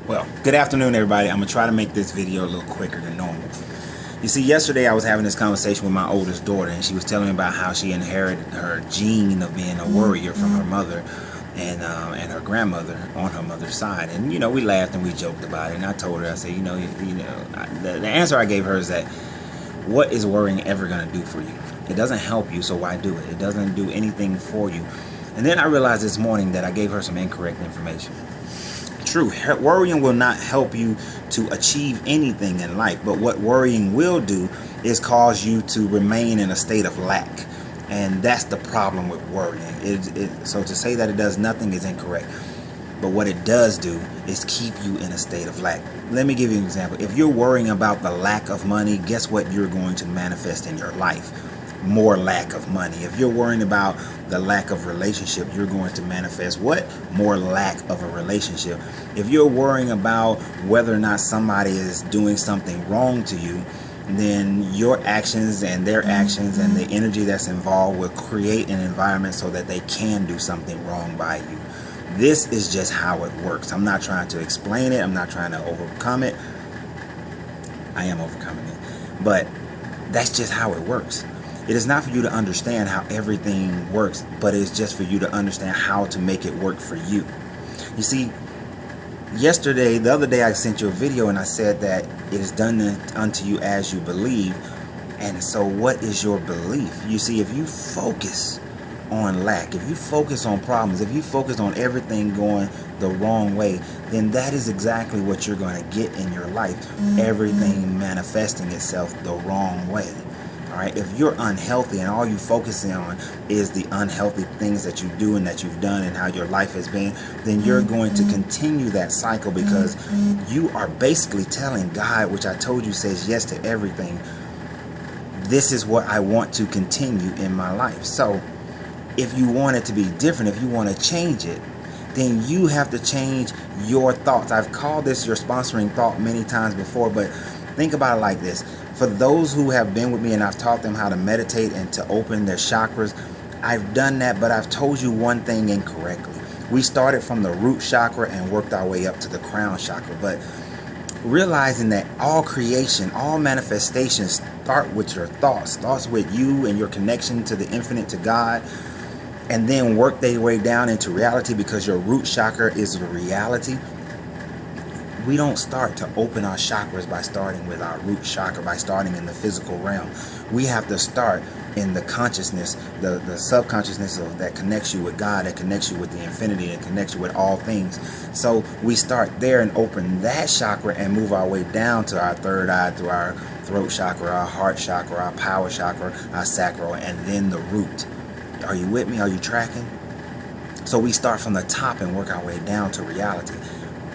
Well, good afternoon, everybody. I'm going to try to make this video a little quicker than normal. You see, yesterday I was having this conversation with my oldest daughter, and she was telling me about how she inherited her gene of being a worrier from her mother and her grandmother on her mother's side. And, you know, we laughed and we joked about it. And I told her, I said, the answer I gave her is that what is worrying ever going to do for you? It doesn't help you, so why do it? It doesn't do anything for you. And then I realized this morning that I gave her some incorrect information. True, worrying will not help you to achieve anything in life, but what worrying will do is cause you to remain in a state of lack. And that's the problem with worrying. So to say that it does nothing is incorrect. But what it does do is keep you in a state of lack. Let me give you an example. If you're worrying about the lack of money, guess what you're going to manifest in your life? More lack of money. If you're worrying about the lack of relationship, you're going to manifest what? More lack of a relationship. If you're worrying about whether or not somebody is doing something wrong to you, then your actions and their actions and the energy that's involved will create an environment so that they can do something wrong by you. This is just how it works. I'm not trying to explain it. I'm not trying to overcome it. I am overcoming it. But that's just how it works. It is not for you to understand how everything works, but it's just for you to understand how to make it work for you. You see, the other day I sent you a video and I said that it is done unto you as you believe. And so what is your belief? You see, if you focus on lack, if you focus on problems, if you focus on everything going the wrong way, then that is exactly what you're going to get in your life. Everything manifesting itself the wrong way. All right, if you're unhealthy and all you focusing on is the unhealthy things that you do and that you've done and how your life has been, then you're going to continue that cycle because you are basically telling God, which I told you says yes to everything, this is what I want to continue in my life. So if you want it to be different, if you want to change it, then you have to change your thoughts. I've called this your sponsoring thought many times before, but think about it like this. For those who have been with me and I've taught them how to meditate and to open their chakras, I've done that, but I've told you one thing incorrectly. We started from the root chakra and worked our way up to the crown chakra, but realizing that all creation, all manifestations start with your thoughts, starts with you and your connection to the infinite, to God, and then work their way down into reality because your root chakra is the reality. We don't start to open our chakras by starting with our root chakra, by starting in the physical realm. We have to start in the consciousness, the subconsciousness that connects you with God, that connects you with the infinity, that connects you with all things. So we start there and open that chakra and move our way down to our third eye, through our throat chakra, our heart chakra, our power chakra, our sacral, and then the root. Are you with me? Are you tracking? So we start from the top and work our way down to reality.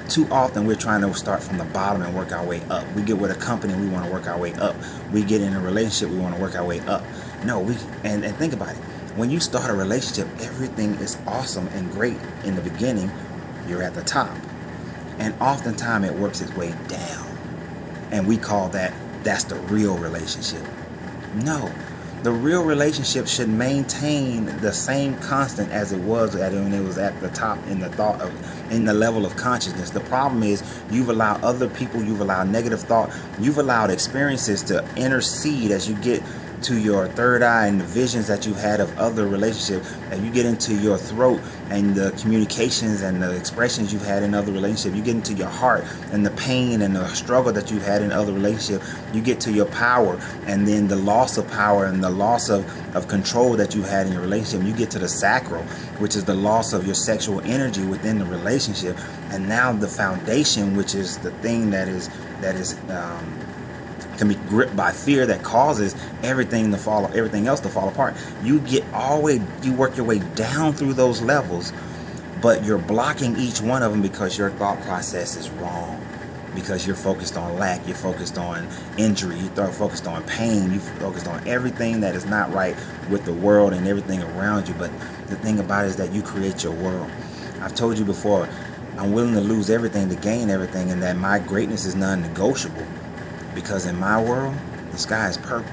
Too often we're trying to start from the bottom and work our way up. We get with a company, we want to work our way up. We get in a relationship, we want to work our way up. No, and think about it. When you start a relationship, everything is awesome and great in the beginning. You're at the top. And oftentimes it works its way down. And we call that's the real relationship. No. The real relationship should maintain the same constant as it was when it was at the top in the level of consciousness. The problem is you've allowed other people, you've allowed negative thought, you've allowed experiences to intercede as you get to your third eye and the visions that you've had of other relationships, and you get into your throat and the communications and the expressions you've had in other relationships. You get into your heart and the pain and the struggle that you've had in other relationships. You get to your power and then the loss of power and the loss of control that you had in your relationship. You get to the sacral, which is the loss of your sexual energy within the relationship. And now the foundation, which is the thing that can be gripped by fear, that causes everything else to fall apart. You work your way down through those levels, but you're blocking each one of them because your thought process is wrong. Because you're focused on lack, you're focused on injury, you're focused on pain, you're focused on everything that is not right with the world and everything around you. But the thing about it is that you create your world. I've told you before, I'm willing to lose everything to gain everything, and that my greatness is non-negotiable. Because in my world, the sky is purple.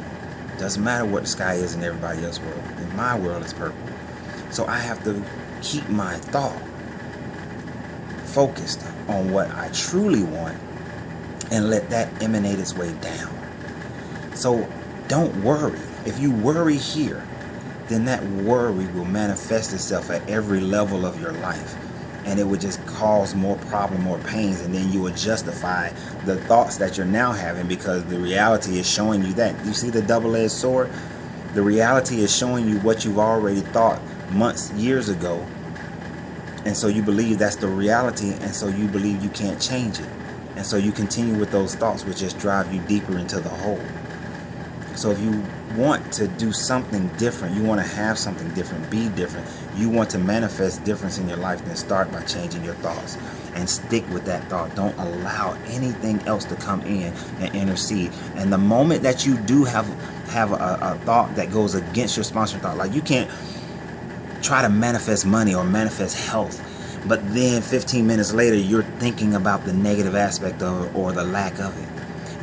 It doesn't matter what the sky is in everybody else's world. In my world, it's purple. So I have to keep my thought focused on what I truly want and let that emanate its way down. So don't worry. If you worry here, then that worry will manifest itself at every level of your life, and it would just cause more problem, more pains, and then you would justify the thoughts that you're now having, because the reality is showing you that. You see the double-edged sword? The reality is showing you what you've already thought months, years ago, and so you believe that's the reality, and so you believe you can't change it, and so you continue with those thoughts, which just drive you deeper into the hole. So if you want to do something different, you want to have something different, be different, you want to manifest difference in your life, then start by changing your thoughts and stick with that thought. Don't allow anything else to come in and intercede. And the moment that you do have a thought that goes against your sponsored thought, like you can't try to manifest money or manifest health, but then 15 minutes later you're thinking about the negative aspect of it or the lack of it.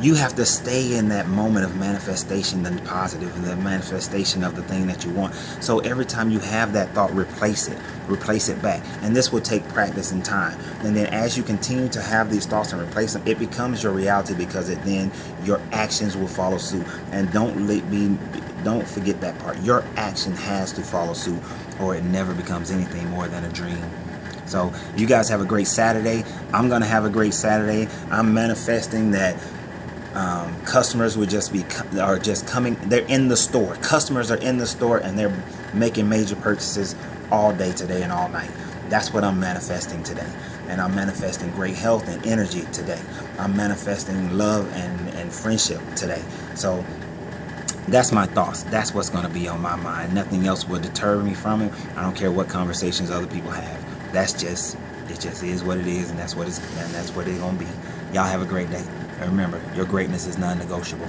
You have to stay in that moment of manifestation, the positive, and the manifestation of the thing that you want. So every time you have that thought, replace it back. And this will take practice and time. And then as you continue to have these thoughts and replace them, it becomes your reality, because then your actions will follow suit. And don't forget that part. Your action has to follow suit, or it never becomes anything more than a dream. So you guys have a great Saturday. I'm going to have a great Saturday. I'm manifesting that customers would just coming. They're in the store. Customers are in the store and they're making major purchases all day today and all night. That's what I'm manifesting today. And I'm manifesting great health and energy today. I'm manifesting love and friendship today. So that's my thoughts. That's what's going to be on my mind. Nothing else will deter me from it. I don't care what conversations other people have. It just is what it is, and that's what it's going to be. Y'all have a great day. And remember, your greatness is non-negotiable.